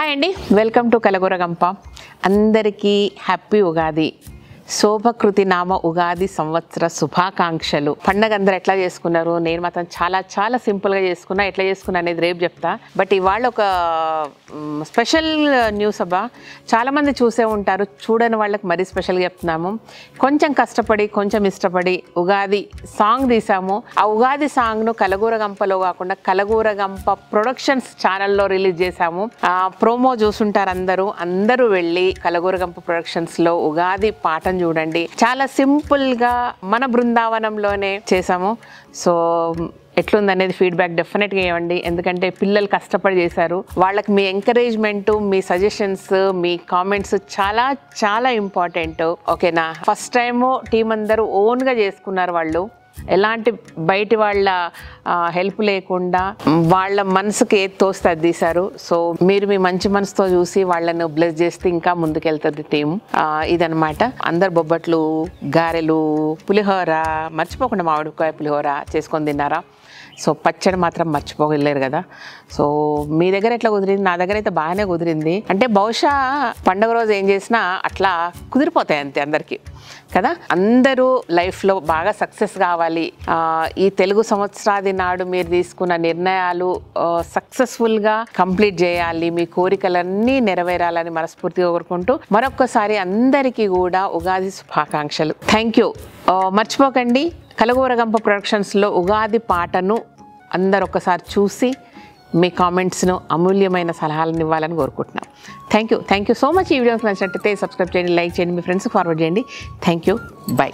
Hi అండి, welcome to కలగురగంప. అందరికీ happy Ugadi. శోభకృతి నామ ఉగాది సంవత్సర శుభాకాంక్షలు. పండగ అందరూ ఎట్లా చేసుకున్నారు? నేను మాత్రం చాలా చాలా సింపుల్గా చేసుకున్నా. ఎట్లా చేసుకున్నా అనేది రేపు చెప్తా. బట్ ఇవాళ ఒక స్పెషల్ న్యూస్ అబ్బా. చాలామంది చూసే ఉంటారు, చూడని వాళ్ళకి మరీ స్పెషల్గా చెప్తున్నాము. కొంచెం కష్టపడి కొంచెం ఇష్టపడి ఉగాది సాంగ్ తీసాము. ఆ ఉగాది సాంగ్ను కలగూరగంపలో కాకుండా కలగూరగంప ప్రొడక్షన్స్ ఛానల్లో రిలీజ్ చేశాము. ప్రోమో చూసుంటారు అందరూ వెళ్ళి కలగూరగంప ప్రొడక్షన్స్లో ఉగాది పాటను చూడండి. చాలా సింపుల్గా మన బృందావనంలోనే చేసాము. సో ఎట్లుందనేది ఫీడ్బ్యాక్ డెఫినెట్గా ఇవ్వండి. ఎందుకంటే పిల్లలు కష్టపడి చేశారు. వాళ్ళకి మీ ఎంకరేజ్మెంట్, మీ సజెషన్స్, మీ కామెంట్స్ చాలా చాలా ఇంపార్టెంట్. ఓకేనా? ఫస్ట్ టైము టీం అందరూ ఓన్గా చేసుకున్నారు. వాళ్ళు ఎలాంటి బయటి వాళ్ళ హెల్ప్ లేకుండా వాళ్ళ మనసుకి ఏది తోస్తే అది తీశారు. సో మీరు మీ మంచి మనసుతో చూసి వాళ్ళను బ్లెస్ చేస్తే ఇంకా ముందుకెళ్తుంది టీం. ఇదనమాట. అందరు బొబ్బట్లు, గారెలు, పులిహోర మర్చిపోకుండా మామిడికాయ పులిహోర చేసుకొని తిన్నారా? సో పచ్చడి మాత్రం మర్చిపోగలేరు కదా. సో మీ దగ్గర ఎట్లా కుదిరింది? నా దగ్గర అయితే బాగానే కుదిరింది. అంటే బహుశా పండుగ రోజు ఏం చేసినా అట్లా కుదిరిపోతాయి అంతే అందరికీ కదా. అందరూ లైఫ్లో బాగా సక్సెస్ కావాలి. ఈ తెలుగు సంవత్సరాది నాడు మీరు తీసుకున్న నిర్ణయాలు సక్సెస్ఫుల్గా కంప్లీట్ చేయాలి. మీ కోరికలన్నీ నెరవేరాలని మనస్ఫూర్తిగా కోరుకుంటూ మరొక్కసారి అందరికీ కూడా ఉగాది శుభాకాంక్షలు. Thank you. మర్చిపోకండి, కలగూరగంప ప్రొడక్షన్స్లో ఉగాది పాటను అందరు ఒక్కసారి చూసి మీ కామెంట్స్ను, అమూల్యమైన సలహాలను ఇవ్వాలని కోరుకుంటున్నాం. Thank you so much. ఈ వీడియోకి నచ్చినట్టయితే సబ్స్క్రైబ్ చేయండి, లైక్ చేయండి, మీ ఫ్రెండ్స్కి ఫార్వర్డ్ చేయండి. Thank you. బై.